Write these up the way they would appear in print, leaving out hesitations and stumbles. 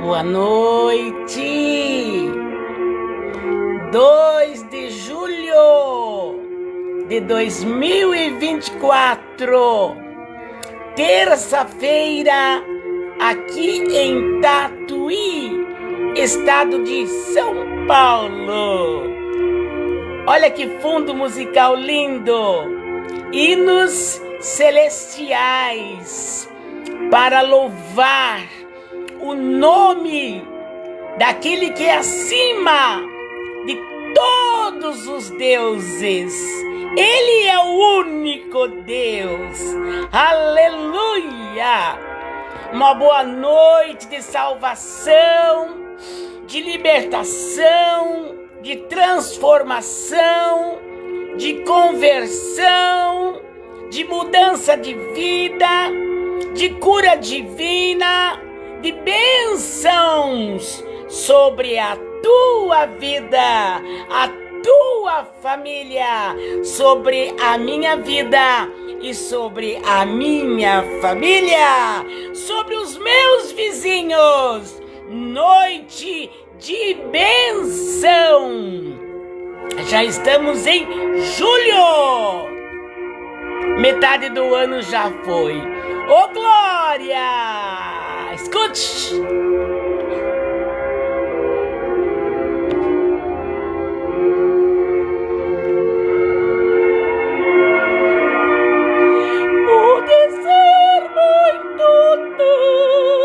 Boa noite! 2 de julho de 2024, terça-feira, aqui em Tatuí, estado de São Paulo. Olha que fundo musical lindo! Hinos celestiais para louvar o nome daquele que é acima de todos os deuses. Ele é o único Deus. Aleluia! Uma boa noite de salvação, de libertação, de transformação, de conversão, de mudança de vida, de cura divina, de bênçãos sobre a tua vida, a tua família, sobre a minha vida e sobre a minha família, sobre os meus vizinhos. Noite de bênção. Já estamos em julho. Metade do ano já foi. Ô glória! Escute! Pode ser muito tarde.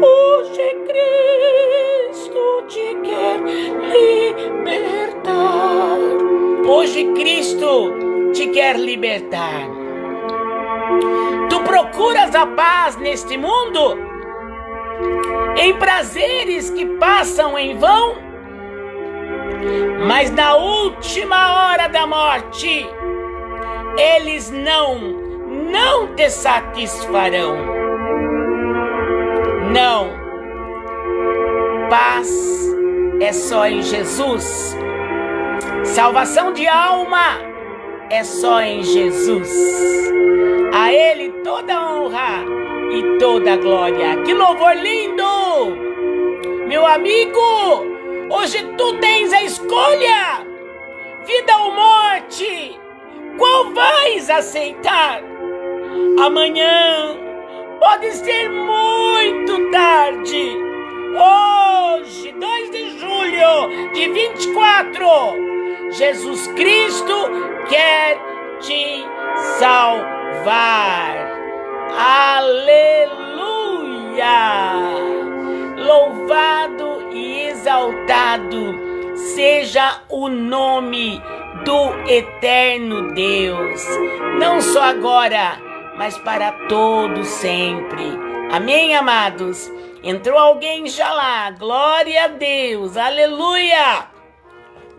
Hoje Cristo te quer libertar. Hoje Cristo te quer libertar. Tu procuras a paz neste mundo, em prazeres que passam em vão, mas na última hora da morte, eles não te satisfarão. Não, paz é só em Jesus. Salvação de alma é só em Jesus. A Ele toda honra e toda glória. Que louvor lindo! Meu amigo, hoje tu tens a escolha: vida ou morte. Qual vais aceitar? Amanhã pode ser muito tarde. Hoje, 2 de julho de 24, Jesus Cristo quer te salvar. Aleluia! Louvado e exaltado seja o nome do eterno Deus, não só agora, mas para todo sempre. Amém, amados? Entrou alguém já lá? Glória a Deus! Aleluia!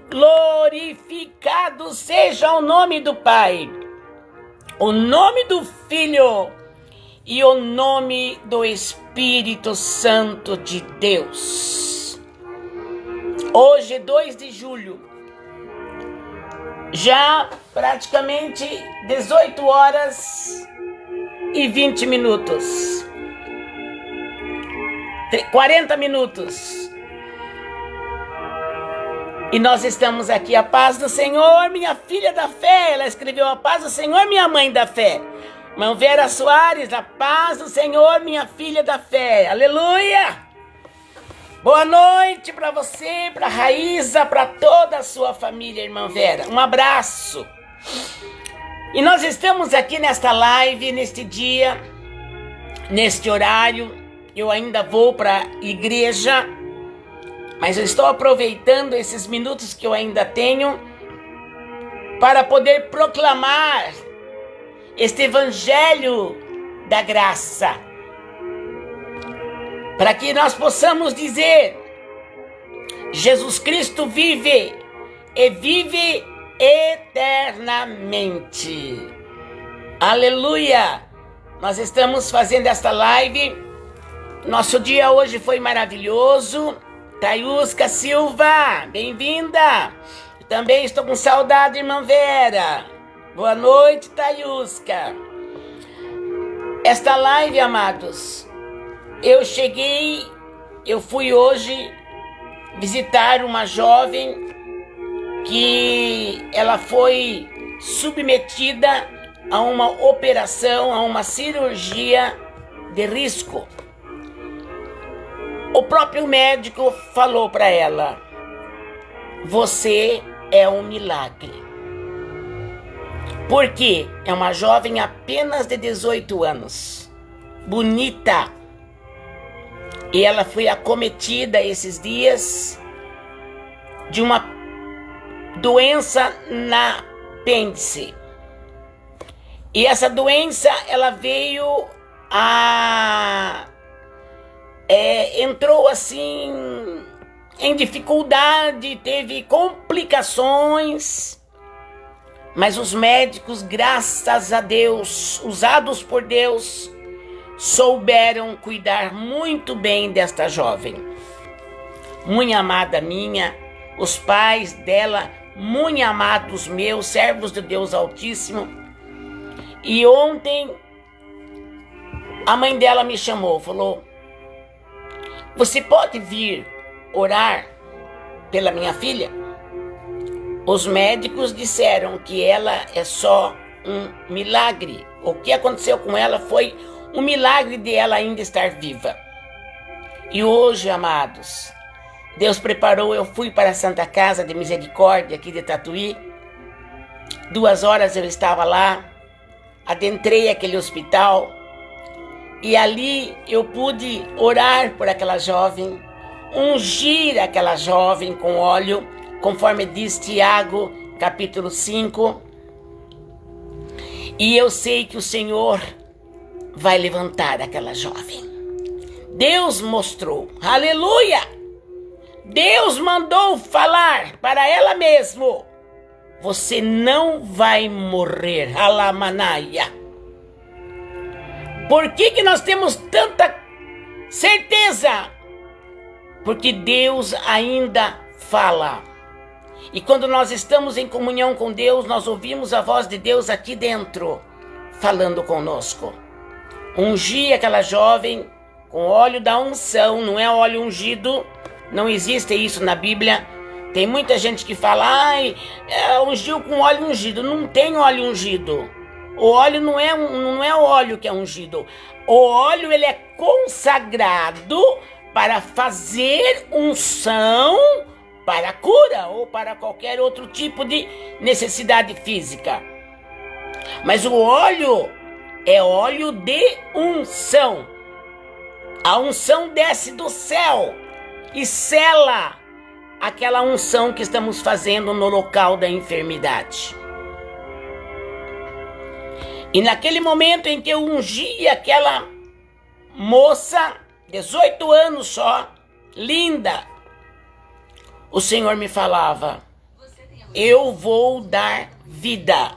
Glorificado seja o nome do Pai, o nome do Filho e o nome do Espírito Santo de Deus. Hoje, 2 de julho, já praticamente 18 horas e 20 minutos. 40 minutos. E nós estamos aqui. A paz do Senhor, minha filha da fé. Ela escreveu: a paz do Senhor, minha mãe da fé. Irmã Vera Soares: a paz do Senhor, minha filha da fé. Aleluia! Boa noite para você, para Raíza, para toda a sua família, irmã Vera. Um abraço. E nós estamos aqui nesta live, neste dia, neste horário. Eu ainda vou para a igreja, mas eu estou aproveitando esses minutos que eu ainda tenho para poder proclamar este evangelho da graça, para que nós possamos dizer: Jesus Cristo vive e vive eternamente. Aleluia! Nós estamos fazendo esta live. Nosso dia hoje foi maravilhoso. Tayusca Silva, bem-vinda. Também estou com saudade, irmã Vera. Boa noite, Tayusca. Esta live, amados, eu fui hoje visitar uma jovem que ela foi submetida a uma operação, a uma cirurgia de risco. O próprio médico falou para ela: você é um milagre. Porque é uma jovem apenas de 18 anos, bonita. E ela foi acometida esses dias de uma doença na apêndice. E essa doença, ela veio entrou assim em dificuldade, teve complicações, mas os médicos, graças a Deus, usados por Deus, souberam cuidar muito bem desta jovem. Muito amada minha, os pais dela, muito amados meus, servos de Deus Altíssimo. E ontem a mãe dela me chamou, falou: você pode vir orar pela minha filha? Os médicos disseram que ela é só um milagre. O que aconteceu com ela foi um milagre de ela ainda estar viva. E hoje, amados, Deus preparou, eu fui para a Santa Casa de Misericórdia aqui de Tatuí. 2 horas eu estava lá, adentrei aquele hospital e ali eu pude orar por aquela jovem, ungir aquela jovem com óleo, conforme diz Tiago, capítulo 5. E eu sei que o Senhor vai levantar aquela jovem. Deus mostrou, aleluia! Deus mandou falar para ela mesmo: você não vai morrer, alamanaia. Por que nós temos tanta certeza? Porque Deus ainda fala. E quando nós estamos em comunhão com Deus, nós ouvimos a voz de Deus aqui dentro, falando conosco. Ungi aquela jovem com óleo da unção, não é óleo ungido, não existe isso na Bíblia. Tem muita gente que fala: ungiu com óleo ungido. Não tem óleo ungido. O óleo não é o óleo que é ungido. O óleo, ele é consagrado para fazer unção para cura ou para qualquer outro tipo de necessidade física. Mas o óleo é óleo de unção. A unção desce do céu e sela aquela unção que estamos fazendo no local da enfermidade. E naquele momento em que eu ungi aquela moça, 18 anos só, linda, o Senhor me falava: eu vou dar vida,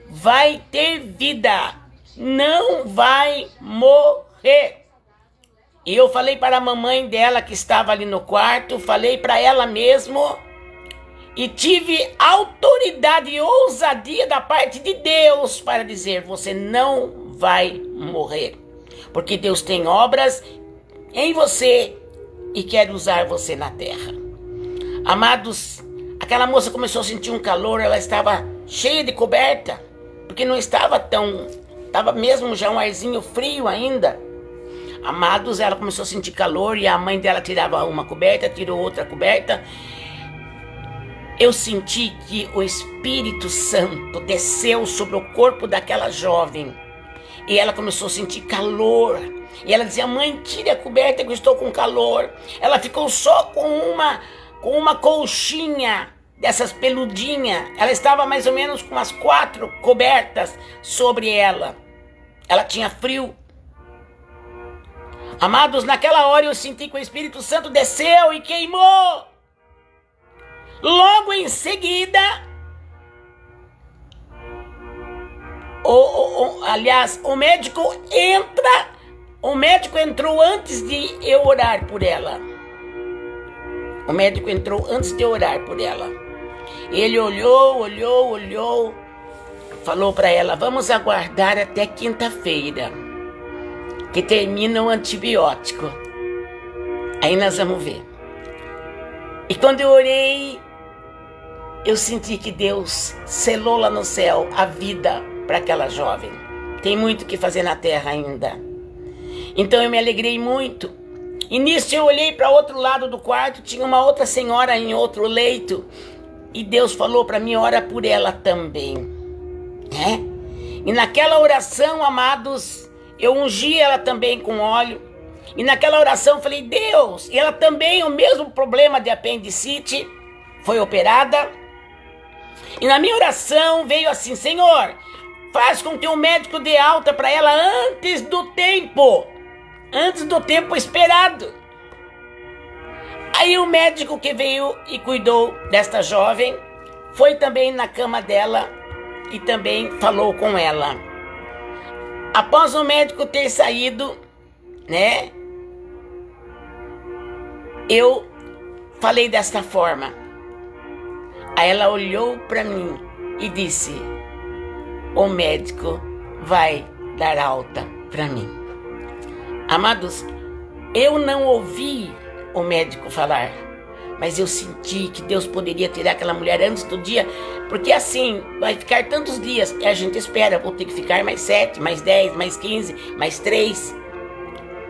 vai ter vida, não vai morrer. E eu falei para a mamãe dela que estava ali no quarto, falei para ela mesmo, e tive autoridade e ousadia da parte de Deus para dizer: você não vai morrer, porque Deus tem obras em você e quer usar você na terra. Amados, aquela moça começou a sentir um calor, ela estava cheia de coberta, porque não estava estava mesmo já um arzinho frio ainda. Amados, ela começou a sentir calor e a mãe dela tirava uma coberta, tirou outra coberta. Eu senti que o Espírito Santo desceu sobre o corpo daquela jovem e ela começou a sentir calor. E ela dizia: mãe, tire a coberta que eu estou com calor. Ela ficou só com uma colchinha dessas peludinhas. Ela estava mais ou menos com umas 4 cobertas sobre ela. Ela tinha frio. Amados, naquela hora eu senti que o Espírito Santo desceu e queimou. Logo em seguida, o médico entrou antes de eu orar por ela. O médico entrou antes de eu orar por ela. Ele olhou, falou para ela: vamos aguardar até quinta-feira. que termina o antibiótico. Aí nós vamos ver. E quando eu orei, eu senti que Deus selou lá no céu a vida para aquela jovem. Tem muito o que fazer na terra ainda. Então eu me alegrei muito. E nisso eu olhei para outro lado do quarto, tinha uma outra senhora em outro leito. E Deus falou para mim, ora por ela também. Né? E naquela oração, amados, eu ungi ela também com óleo. E naquela oração eu falei, Deus, e ela também, o mesmo problema de apendicite, foi operada. E na minha oração veio assim, Senhor, faz com que o médico dê alta para ela antes do tempo esperado. Aí o médico que veio e cuidou desta jovem, foi também na cama dela e também falou com ela. Após o médico ter saído, né, eu falei desta forma. Aí ela olhou para mim e disse, o médico vai dar alta para mim. Amados, eu não ouvi o médico falar, mas eu senti que Deus poderia tirar aquela mulher antes do dia, porque assim, vai ficar tantos dias, e a gente espera, vou ter que ficar mais 7, mais 10, mais 15, mais 3.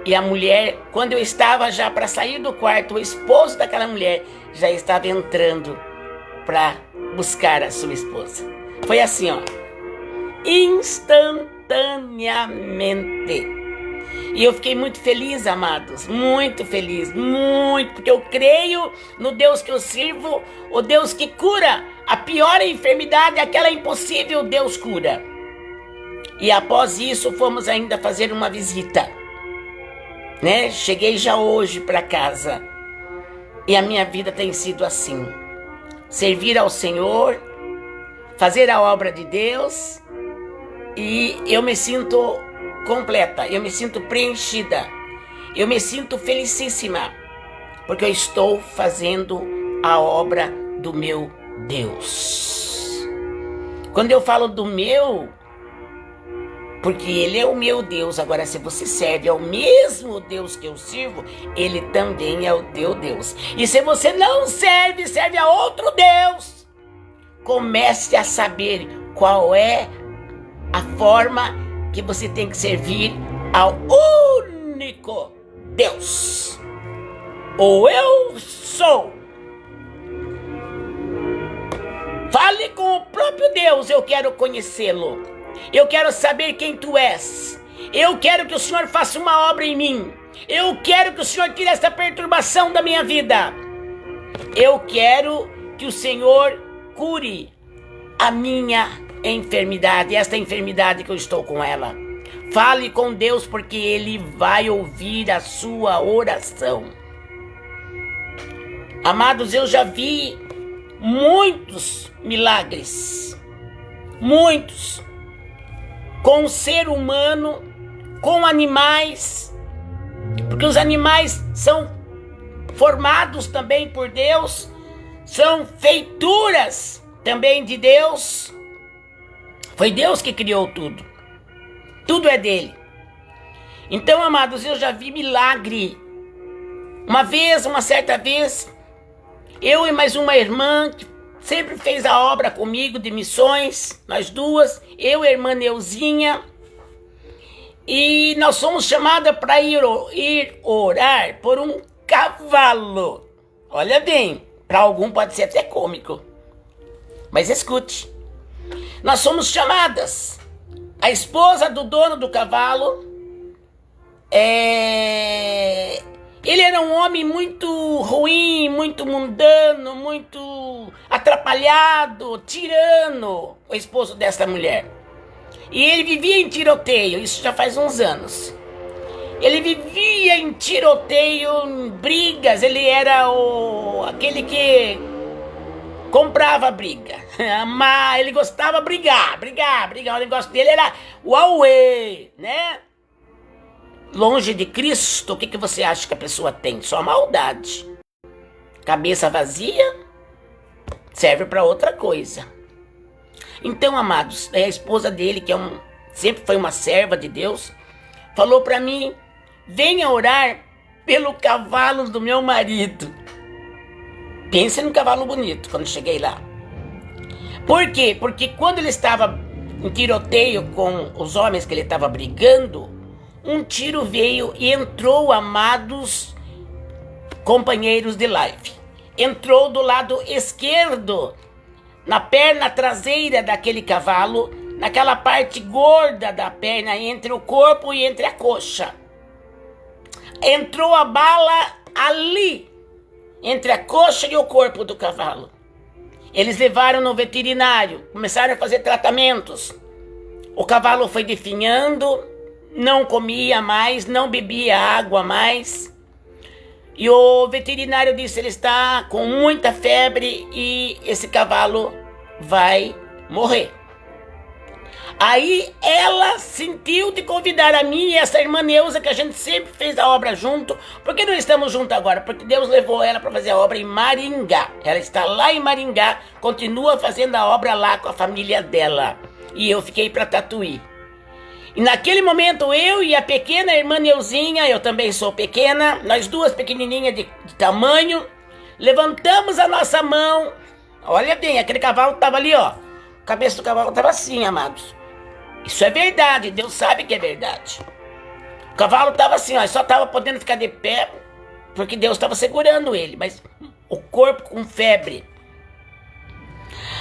E a mulher, quando eu estava já para sair do quarto, o esposo daquela mulher já estava entrando para buscar a sua esposa. Foi assim, ó, instantaneamente. E eu fiquei muito feliz, amados, muito feliz, muito, porque eu creio no Deus que eu sirvo, o Deus que cura a pior enfermidade, aquela impossível, Deus cura. E após isso, fomos ainda fazer uma visita, né? Cheguei já hoje para casa e a minha vida tem sido assim. Servir ao Senhor, fazer a obra de Deus, e eu me sinto completa, eu me sinto preenchida, eu me sinto felicíssima, porque eu estou fazendo a obra do meu Deus. Quando eu falo do meu, porque Ele é o meu Deus. Agora, se você serve ao mesmo Deus que eu sirvo, Ele também é o teu Deus. E se você não serve, serve a outro Deus, comece a saber qual é a forma que você tem que servir ao único Deus. Ou eu sou. Fale com o próprio Deus, eu quero conhecê-lo. Eu quero saber quem tu és. Eu quero que o Senhor faça uma obra em mim. Eu quero que o Senhor tire essa perturbação da minha vida. Eu quero que o Senhor cure a minha enfermidade, esta enfermidade que eu estou com ela. Fale com Deus, porque Ele vai ouvir a sua oração. Amados, eu já vi muitos milagres. Muitos. Com o ser humano, com animais, porque os animais são formados também por Deus, são feituras também de Deus. Foi Deus que criou tudo. Tudo é dele. Então, amados, eu já vi milagre. Uma certa vez, eu e mais uma irmã que sempre fez a obra comigo de missões, nós duas, eu e a irmã Neuzinha, e nós somos chamadas para ir orar por um cavalo. Olha bem, para algum pode ser até cômico, mas escute. Nós somos chamadas, a esposa do dono do cavalo, ele era um homem muito ruim, muito mundano, muito atrapalhado, tirano, o esposo dessa mulher. E ele vivia em tiroteio, isso já faz uns anos. Ele vivia em tiroteio, em brigas, ele era aquele que comprava briga. Ele gostava de brigar, o negócio dele era o auê, né? Longe de Cristo, o que você acha que a pessoa tem? Só maldade. Cabeça vazia serve para outra coisa. Então, amados, a esposa dele, que sempre foi uma serva de Deus, falou para mim: venha orar pelo cavalo do meu marido. Pense num cavalo bonito quando cheguei lá. Por quê? Porque quando ele estava em tiroteio com os homens que ele estava brigando, um tiro veio e entrou, amados companheiros de live. Entrou do lado esquerdo, na perna traseira daquele cavalo, naquela parte gorda da perna, entre o corpo e entre a coxa. Entrou a bala ali, entre a coxa e o corpo do cavalo. Eles levaram no veterinário, começaram a fazer tratamentos. O cavalo foi definhando, não comia mais, não bebia água mais. E o veterinário disse: ele está com muita febre e esse cavalo vai morrer. Aí ela sentiu de convidar a mim e essa irmã Neuza, que a gente sempre fez a obra junto. Por que não estamos juntos agora? Porque Deus levou ela para fazer a obra em Maringá. Ela está lá em Maringá, continua fazendo a obra lá com a família dela. E eu fiquei para Tatuí. E naquele momento eu e a pequena irmã Neuzinha, eu também sou pequena, nós duas pequenininhas de tamanho, levantamos a nossa mão. Olha bem, aquele cavalo estava ali, ó. A cabeça do cavalo estava assim, amados. Isso é verdade, Deus sabe que é verdade. O cavalo estava assim, ó, só estava podendo ficar de pé porque Deus estava segurando ele, mas o corpo com febre.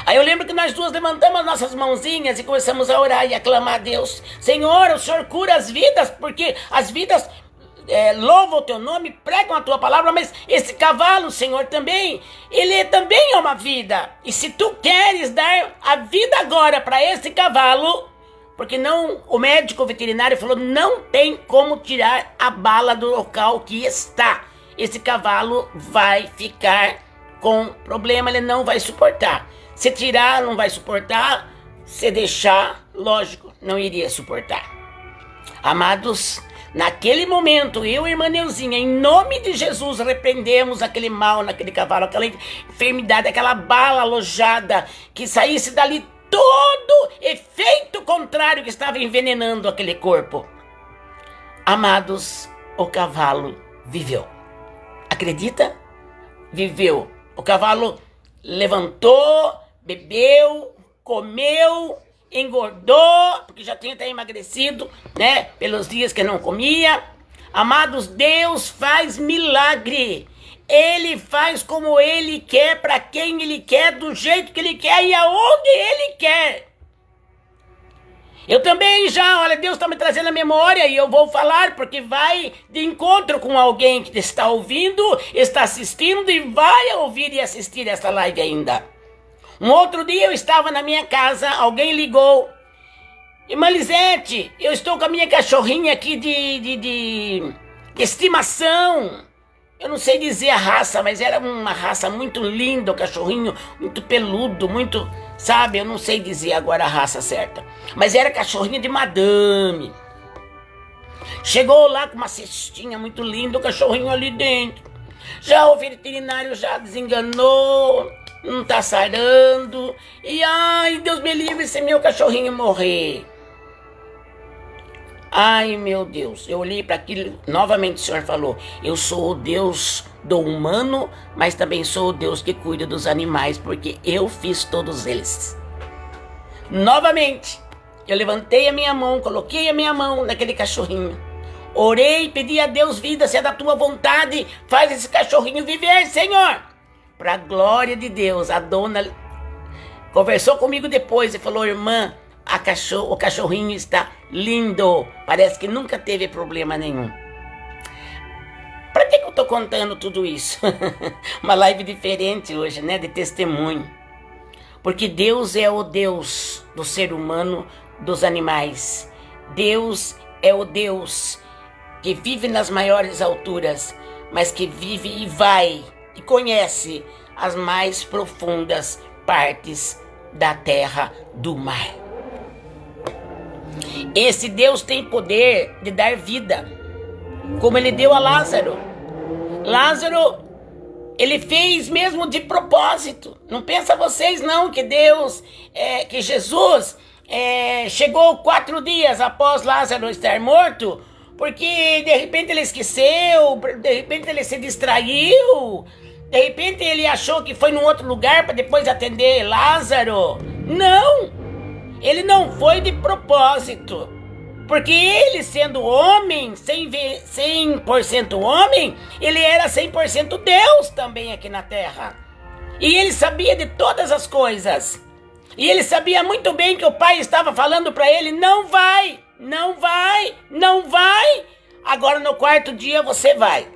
Aí eu lembro que nós duas levantamos as nossas mãozinhas e começamos a orar e a clamar a Deus: Senhor, o Senhor cura as vidas, porque as vidas louvam o teu nome, pregam a tua palavra, mas esse cavalo, Senhor, também, ele também é uma vida. E se tu queres dar a vida agora para esse cavalo, porque não, o médico veterinário falou: não tem como tirar a bala do local que está. Esse cavalo vai ficar com problema, ele não vai suportar. Se tirar, não vai suportar. Se deixar, lógico, não iria suportar. Amados, naquele momento, eu e a irmã Neuzinha, em nome de Jesus, repreendemos aquele mal naquele cavalo, aquela enfermidade, aquela bala alojada, que saísse dali todo efeito contrário que estava envenenando aquele corpo. Amados, o cavalo viveu. Acredita? Viveu. O cavalo levantou, bebeu, comeu, engordou, porque já tinha até emagrecido, né? Pelos dias que não comia. Amados, Deus faz milagre. Ele faz como Ele quer, para quem Ele quer, do jeito que Ele quer e aonde Ele quer. Eu também já, olha, Deus está me trazendo a memória e eu vou falar, porque vai de encontro com alguém que está ouvindo, está assistindo e vai ouvir e assistir essa live ainda. Um outro dia eu estava na minha casa, alguém ligou: Irmã Lisete, eu estou com a minha cachorrinha aqui de estimação. Eu não sei dizer a raça, mas era uma raça muito linda, o cachorrinho, muito peludo, muito, sabe, eu não sei dizer agora a raça certa. Mas era cachorrinho de madame. Chegou lá com uma cestinha muito linda, o cachorrinho ali dentro. Já o veterinário já desenganou, não tá sarando. E ai, Deus me livre se meu cachorrinho morrer. Ai, meu Deus, eu olhei para aquilo, novamente o Senhor falou: eu sou o Deus do humano, mas também sou o Deus que cuida dos animais, porque eu fiz todos eles. Novamente, eu levantei a minha mão, coloquei a minha mão naquele cachorrinho. Orei, pedi a Deus vida, se é da tua vontade, faz esse cachorrinho viver, Senhor. Para a glória de Deus, a dona conversou comigo depois e falou: irmã, o cachorrinho está lindo, parece que nunca teve problema nenhum. Para que eu estou contando tudo isso? Uma live diferente hoje, né, de testemunho. Porque Deus é o Deus do ser humano, dos animais. Deus é o Deus que vive nas maiores alturas, mas que vive e vai e conhece as mais profundas partes da terra, do mar. Esse Deus tem poder de dar vida, como Ele deu a Lázaro. Lázaro, Ele fez mesmo de propósito. Não pensa vocês não que Deus, que Jesus chegou 4 dias após Lázaro estar morto, porque de repente ele esqueceu, de repente ele se distraiu, de repente ele achou que foi num outro lugar para depois atender Lázaro. Não! Ele não foi de propósito. Porque ele, sendo homem, 100% homem, ele era 100% Deus também aqui na terra. E ele sabia de todas as coisas. E ele sabia muito bem que o pai estava falando para ele: não vai, não vai, não vai. Agora no quarto dia você vai.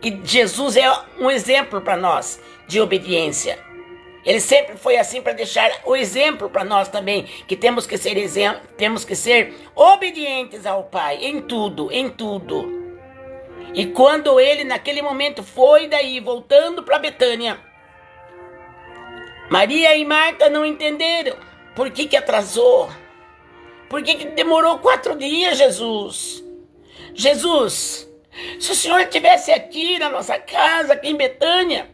E Jesus é um exemplo para nós de obediência. Ele sempre foi assim para deixar o exemplo para nós também, que temos que ser temos que ser obedientes ao Pai em tudo, em tudo. E quando ele naquele momento foi daí, voltando para Betânia, Maria e Marta não entenderam por que atrasou, por que demorou 4 dias, Jesus. Jesus, se o Senhor estivesse aqui na nossa casa, aqui em Betânia,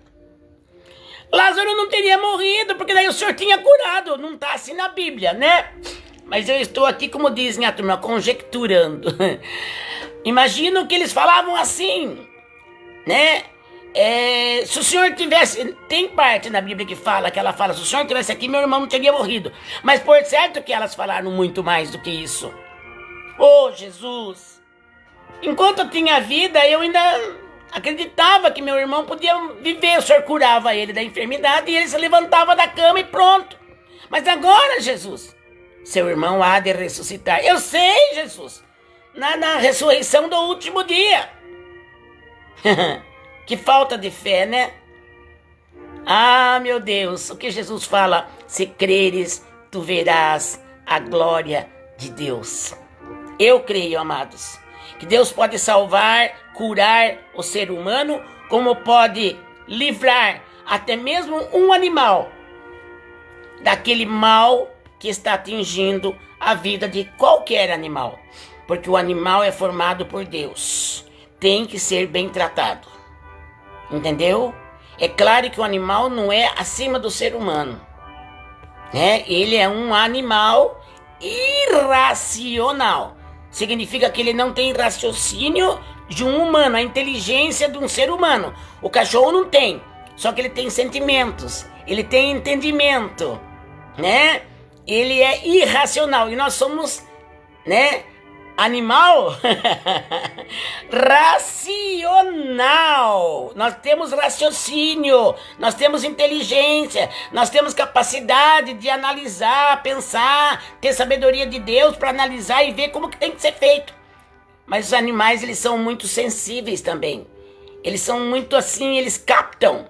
Lázaro não teria morrido, porque daí o Senhor tinha curado. Não está assim na Bíblia, né? Mas eu estou aqui, como dizem a turma, conjecturando. Imagino que eles falavam assim, né? Se o Senhor tivesse... Tem parte na Bíblia que ela fala, se o Senhor tivesse aqui, meu irmão não teria morrido. Mas por certo que elas falaram muito mais do que isso. Oh, Jesus! Enquanto eu tinha vida, eu ainda acreditava que meu irmão podia viver. O Senhor curava ele da enfermidade e ele se levantava da cama e pronto. Mas agora, Jesus, seu irmão há de ressuscitar. Eu sei, Jesus, na ressurreição do último dia. Que falta de fé, né? Ah, meu Deus, o que Jesus fala: se creres, tu verás a glória de Deus. Eu creio, amados, que Deus pode salvar, curar o ser humano, como pode livrar até mesmo um animal daquele mal que está atingindo a vida de qualquer animal. Porque o animal é formado por Deus. Tem que ser bem tratado. Entendeu? É claro que o animal não é acima do ser humano, né? Ele é um animal irracional. Significa que ele não tem raciocínio de um humano, a inteligência de um ser humano. O cachorro não tem, só que ele tem sentimentos, ele tem entendimento, né? Ele é irracional e nós somos, né? Animal racional. Nós temos raciocínio, nós temos inteligência, nós temos capacidade de analisar, pensar, ter sabedoria de Deus para analisar e ver como que tem que ser feito. Mas os animais, eles são muito sensíveis também. Eles são muito assim, eles captam,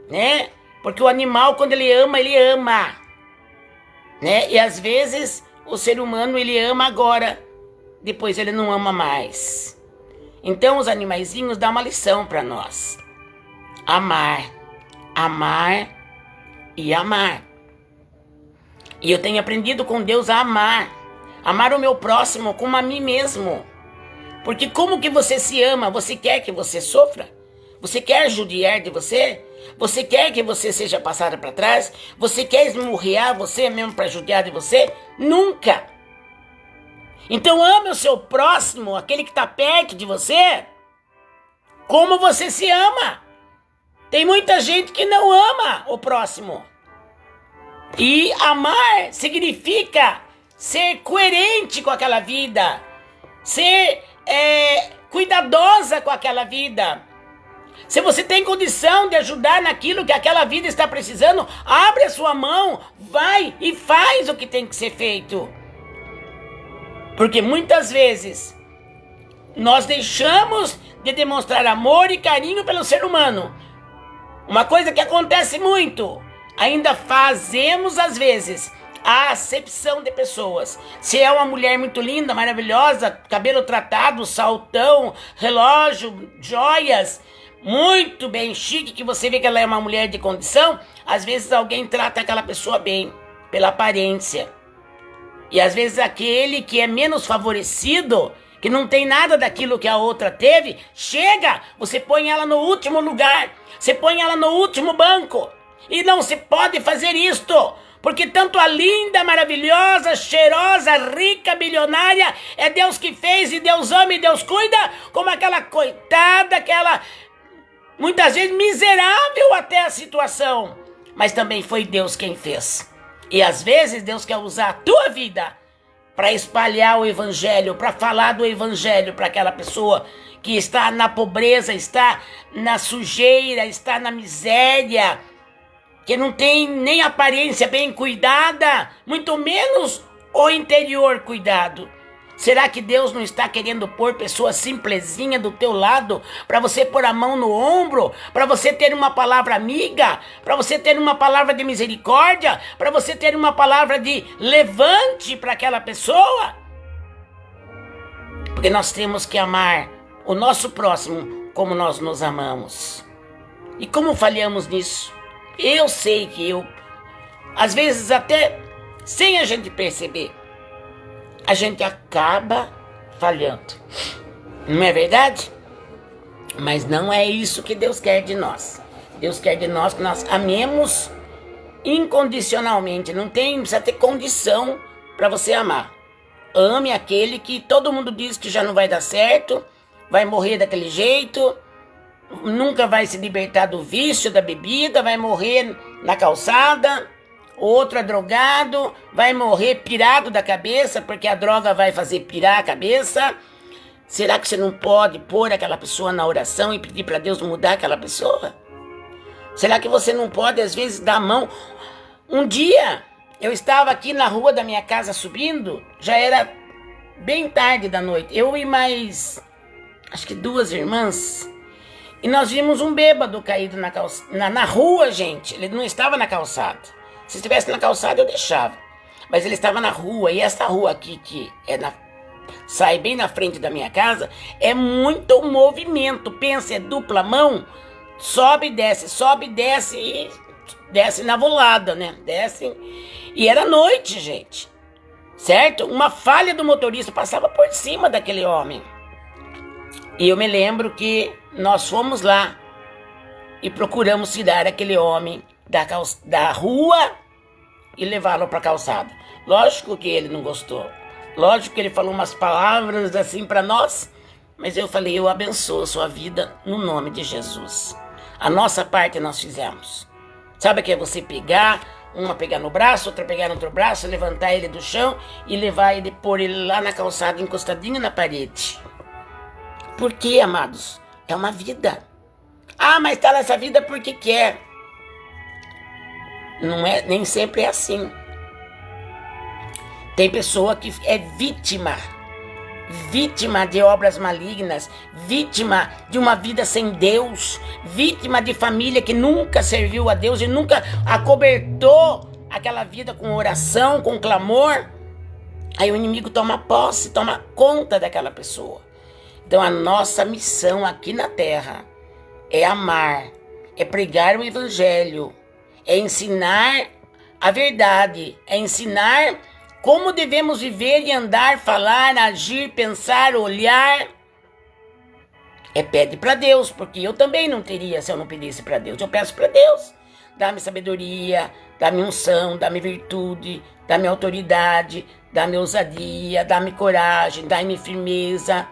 né? Porque o animal, quando ele ama, né? E às vezes o ser humano, ele ama agora, depois ele não ama mais. Então os animaizinhos dão uma lição para nós: amar, amar e amar. E eu tenho aprendido com Deus a amar o meu próximo como a mim mesmo. Porque como que você se ama? Você quer que você sofra? Você quer judiar de você? Você quer que você seja passada para trás? Você quer esmurrear você mesmo para judiar de você? Nunca! Então ame o seu próximo, aquele que está perto de você, como você se ama. Tem muita gente que não ama o próximo. E amar significa ser coerente com aquela vida, ser cuidadosa com aquela vida. Se você tem condição de ajudar naquilo que aquela vida está precisando, abre a sua mão, vai e faz o que tem que ser feito. Porque muitas vezes nós deixamos de demonstrar amor e carinho pelo ser humano. Uma coisa que acontece muito, ainda fazemos às vezes a acepção de pessoas. Se é uma mulher muito linda, maravilhosa, cabelo tratado, saltão, relógio, joias, muito bem chique, que você vê que ela é uma mulher de condição, às vezes alguém trata aquela pessoa bem, pela aparência. E às vezes aquele que é menos favorecido, que não tem nada daquilo que a outra teve, chega, você põe ela no último lugar, você põe ela no último banco. E não se pode fazer isto, Porque tanto a linda, maravilhosa, cheirosa, rica, bilionária, é Deus que fez e Deus ama e Deus cuida, como aquela coitada, aquela muitas vezes miserável até a situação. Mas também foi Deus quem fez. E às vezes Deus quer usar a tua vida para espalhar o evangelho, para falar do evangelho para aquela pessoa que está na pobreza, está na sujeira, está na miséria, que não tem nem aparência bem cuidada, muito menos o interior cuidado. Será que Deus não está querendo pôr pessoa simplesinha do teu lado, para você pôr a mão no ombro, para você ter uma palavra amiga, para você ter uma palavra de misericórdia, para você ter uma palavra de levante para aquela pessoa? Porque nós temos que amar o nosso próximo como nós nos amamos. E como falhamos nisso? Eu sei que às vezes até sem a gente perceber, a gente acaba falhando. Não é verdade? Mas não é isso que Deus quer de nós. Deus quer de nós que nós amemos incondicionalmente. Não precisa ter condição para você amar. Ame aquele que todo mundo diz que já não vai dar certo, vai morrer daquele jeito, nunca vai se libertar do vício da bebida, vai morrer na calçada. Outro é drogado, vai morrer pirado da cabeça, porque a droga vai fazer pirar a cabeça. Será que você não pode pôr aquela pessoa na oração e pedir para Deus mudar aquela pessoa? Será que você não pode, às vezes, dar a mão? Um dia, eu estava aqui na rua da minha casa subindo, já era bem tarde da noite. Eu e mais, acho que 2 irmãs, e nós vimos um bêbado caído na rua, gente. Ele não estava na calçada. Se estivesse na calçada, eu deixava. Mas ele estava na rua. E essa rua aqui, que sai bem na frente da minha casa, é muito movimento. Pensa, é dupla mão. Sobe e desce e desce na volada, né? Desce. E era noite, gente. Certo? Uma falha do motorista passava por cima daquele homem. E eu me lembro que nós fomos lá e procuramos tirar aquele homem da rua e levá-lo para a calçada. Lógico que ele não gostou. Lógico que ele falou umas palavras assim para nós, mas eu falei, eu abençoo a sua vida no nome de Jesus. A nossa parte nós fizemos. Sabe o que é você pegar, uma pegar no braço, outra pegar no outro braço, levantar ele do chão e levar ele, pôr ele lá na calçada, encostadinho na parede. Por quê, amados? É uma vida. Ah, mas está nessa vida porque quer. Não é, nem sempre é assim. Tem pessoa que é vítima de obras malignas, vítima de uma vida sem Deus, vítima de família que nunca serviu a Deus e nunca acobertou aquela vida com oração, com clamor. Aí o inimigo toma posse, toma conta daquela pessoa. Então a nossa missão aqui na terra é amar, é pregar o evangelho, é ensinar a verdade, é ensinar como devemos viver e andar, falar, agir, pensar, olhar. Pede para Deus, porque eu também não teria se eu não pedisse para Deus. Eu peço para Deus, dá-me sabedoria, dá-me unção, dá-me virtude, dá-me autoridade, dá-me ousadia, dá-me coragem, dá-me firmeza,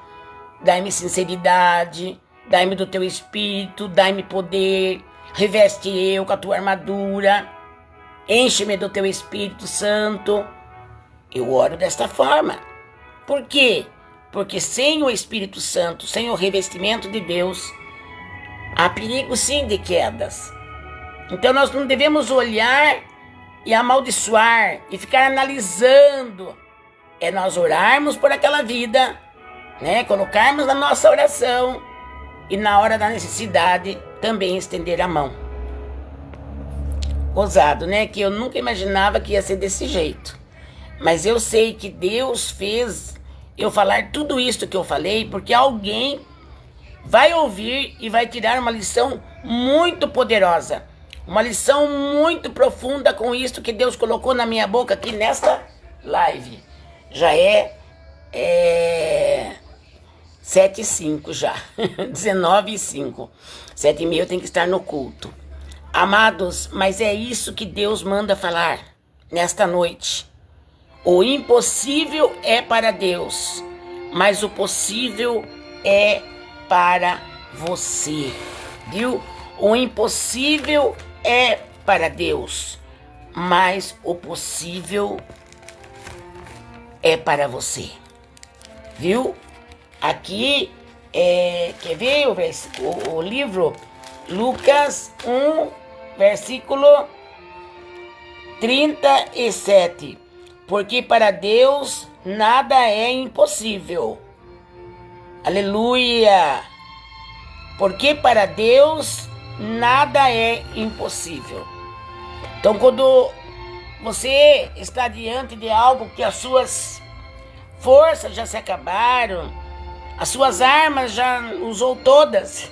dá-me sinceridade, dá-me do teu espírito, dá-me poder, reveste eu com a tua armadura, enche-me do teu Espírito Santo. Eu oro desta forma. Por quê? Porque sem o Espírito Santo, sem o revestimento de Deus, há perigo sim de quedas. Então nós não devemos olhar e amaldiçoar e ficar analisando. É nós orarmos por aquela vida, né? Colocarmos na nossa oração e na hora da necessidade também estender a mão. Ousado, né? Que eu nunca imaginava que ia ser desse jeito. Mas eu sei que Deus fez eu falar tudo isso que eu falei, porque alguém vai ouvir e vai tirar uma lição muito poderosa. Uma lição muito profunda com isso que Deus colocou na minha boca aqui nesta live. Já é 7h05 já. 19h05. 7h30 eu tenho que estar no culto. Amados, mas é isso que Deus manda falar. nesta noite. O impossível é para Deus, mas o possível é para você, viu? O impossível é para Deus, mas o possível é para você, viu? Aqui, quer ver o livro? Lucas 1, versículo 37. Porque para Deus nada é impossível. Aleluia! Porque para Deus nada é impossível. Então, quando você está diante de algo que as suas forças já se acabaram, as suas armas já usou todas,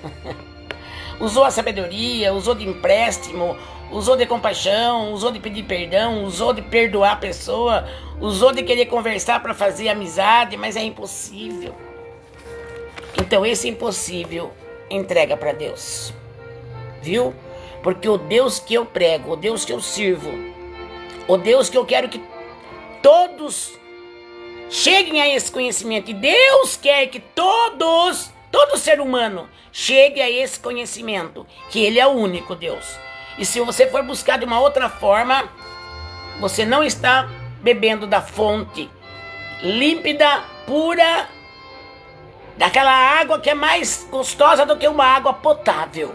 usou a sabedoria, usou de empréstimo, usou de compaixão, usou de pedir perdão, usou de perdoar a pessoa, usou de querer conversar para fazer amizade, mas é impossível. Então esse impossível entrega para Deus, viu? Porque o Deus que eu prego, o Deus que eu sirvo, o Deus que eu quero que todos cheguem a esse conhecimento, e Deus quer que todo ser humano chegue a esse conhecimento, que Ele é o único Deus. E se você for buscar de uma outra forma, você não está bebendo da fonte límpida, pura, daquela água que é mais gostosa do que uma água potável.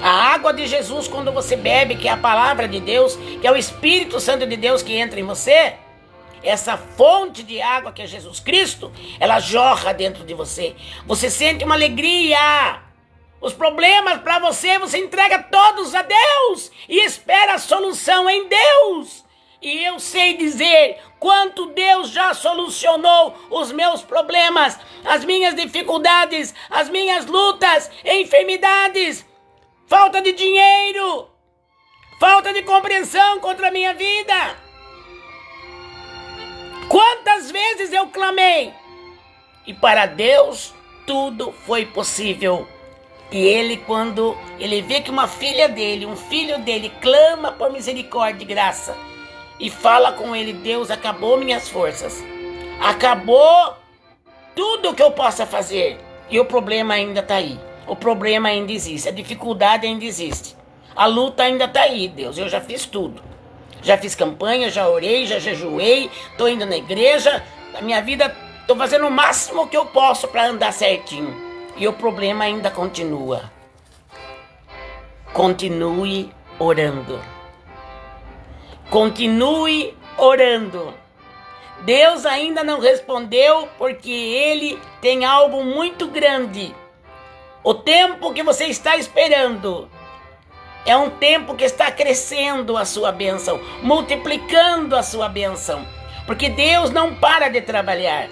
A água de Jesus, quando você bebe, que é a palavra de Deus, que é o Espírito Santo de Deus que entra em você, essa fonte de água que é Jesus Cristo, ela jorra dentro de você. Você sente uma alegria. Os problemas para você entrega todos a Deus e espera a solução em Deus. E eu sei dizer quanto Deus já solucionou os meus problemas, as minhas dificuldades, as minhas lutas, enfermidades, falta de dinheiro, falta de compreensão contra a minha vida. Quantas vezes eu clamei e para Deus tudo foi possível. E ele, quando ele vê que uma filha dele, um filho dele, clama por misericórdia e graça e fala com ele: Deus, acabou minhas forças, acabou tudo o que eu possa fazer, e o problema ainda está aí, o problema ainda existe, a dificuldade ainda existe, a luta ainda está aí. Deus, eu já fiz tudo, já fiz campanha, já orei, já jejuei, estou indo na igreja, a minha vida, estou fazendo o máximo que eu posso para andar certinho. E o problema ainda continua. Continue orando. Continue orando. Deus ainda não respondeu porque Ele tem algo muito grande. O tempo que você está esperando é um tempo que está crescendo a sua bênção, multiplicando a sua bênção. Porque Deus não para de trabalhar.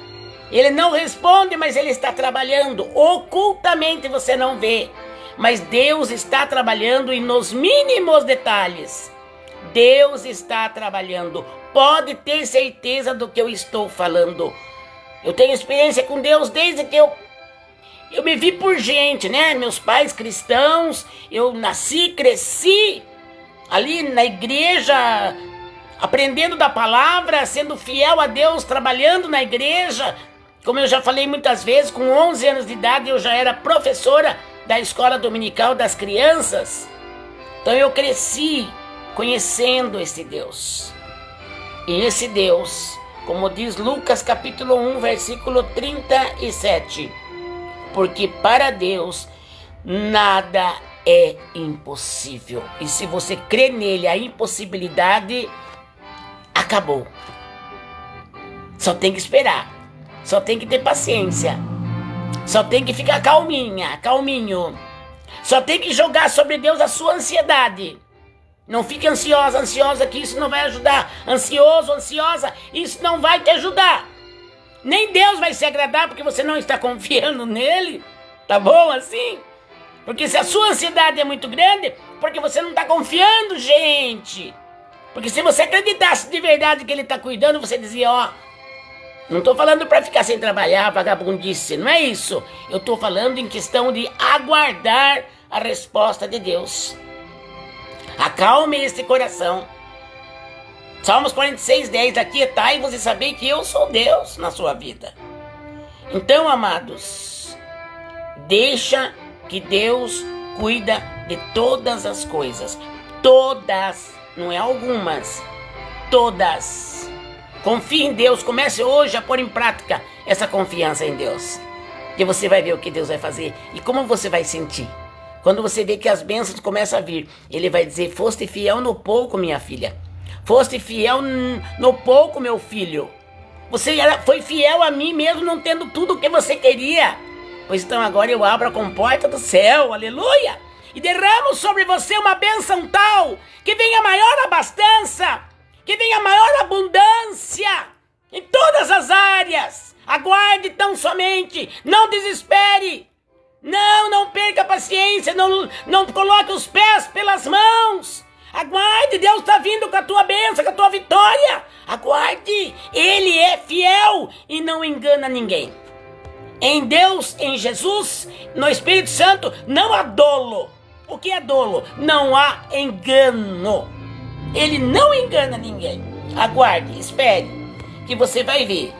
Ele não responde, mas Ele está trabalhando. Ocultamente você não vê, mas Deus está trabalhando e nos mínimos detalhes. Deus está trabalhando. Pode ter certeza do que eu estou falando. Eu tenho experiência com Deus desde que eu me vi por gente, né? Meus pais cristãos, eu nasci, cresci ali na igreja, aprendendo da palavra, sendo fiel a Deus, trabalhando na igreja. Como eu já falei muitas vezes, com 11 anos de idade eu já era professora da escola dominical das crianças. Então eu cresci conhecendo esse Deus. E esse Deus, como diz Lucas capítulo 1, versículo 37, porque para Deus nada é impossível. E se você crê nele, a impossibilidade acabou. Só tem que esperar. Só tem que ter paciência. Só tem que ficar calminho. Só tem que jogar sobre Deus a sua ansiedade. Não fique ansiosa, que isso não vai ajudar. Ansioso, ansiosa, isso não vai te ajudar. Nem Deus vai se agradar porque você não está confiando nele. Tá bom assim? Porque se a sua ansiedade é muito grande, porque você não está confiando, gente. Porque se você acreditasse de verdade que ele está cuidando, você dizia, ó, não estou falando para ficar sem trabalhar, vagabundice, não é isso. Eu estou falando em questão de aguardar a resposta de Deus. Acalme esse coração. Salmos 46:10, aquietai-vos e sabei que eu sou Deus na sua vida. Então, amados, deixa que Deus cuida de todas as coisas. Todas, não é algumas, todas. Confie em Deus, comece hoje a pôr em prática essa confiança em Deus. Que você vai ver o que Deus vai fazer e como você vai sentir. Quando você vê que as bênçãos começam a vir, Ele vai dizer, foste fiel no pouco, minha filha. Foste fiel no pouco, meu filho. Você foi fiel a mim mesmo, não tendo tudo o que você queria. Pois então agora eu abro a comporta do céu, aleluia. E derramo sobre você uma bênção tal, que venha maior abastança, que venha maior abundância, em todas as áreas. Aguarde tão somente, não desespere. Não perca a paciência, não coloque os pés pelas mãos. Aguarde, Deus está vindo com a tua bênção, com a tua vitória. Aguarde, Ele é fiel e não engana ninguém. Em Deus, em Jesus, no Espírito Santo, não há dolo. O que é dolo? Não há engano. Ele não engana ninguém. Aguarde, espere, que você vai ver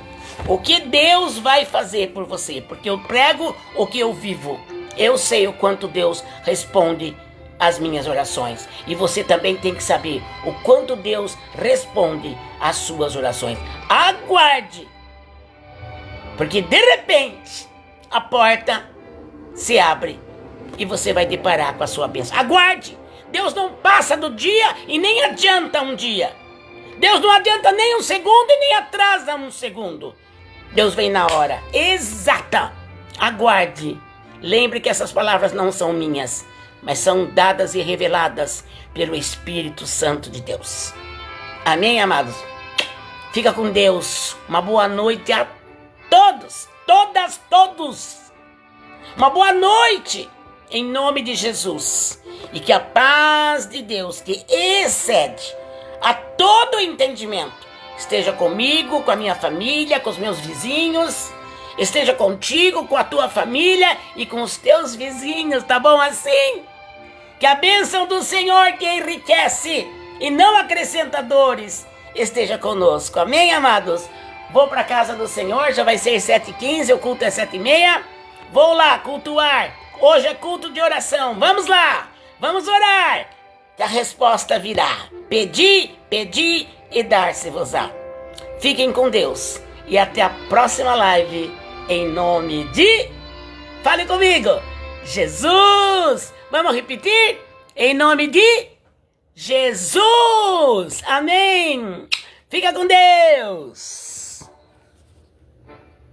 o que Deus vai fazer por você. Porque eu prego o que eu vivo. Eu sei o quanto Deus responde as minhas orações. E você também tem que saber o quanto Deus responde às suas orações. Aguarde. Porque de repente a porta se abre e você vai deparar com a sua bênção. Aguarde. Deus não passa do dia e nem adianta um dia. Deus não adianta nem um segundo e nem atrasa um segundo. Deus vem na hora exata. Aguarde. Lembre que essas palavras não são minhas, mas são dadas e reveladas pelo Espírito Santo de Deus. Amém, amados? Fica com Deus. Uma boa noite a todos, todos. Uma boa noite, em nome de Jesus. E que a paz de Deus, que excede a todo entendimento, esteja comigo, com a minha família, com os meus vizinhos. Esteja contigo, com a tua família e com os teus vizinhos, tá bom assim? Que a bênção do Senhor, que enriquece e não acrescenta dores, esteja conosco. Amém, amados? Vou para a casa do Senhor, já vai ser 7h15, o culto é 7h30. Vou lá cultuar. Hoje é culto de oração. Vamos lá, vamos orar, que a resposta virá. Pedi e dar-se-vos-á. Fiquem com Deus e até a próxima live. Em nome de... Fale comigo. Jesus. Vamos repetir? Em nome de Jesus. Amém. Fica com Deus.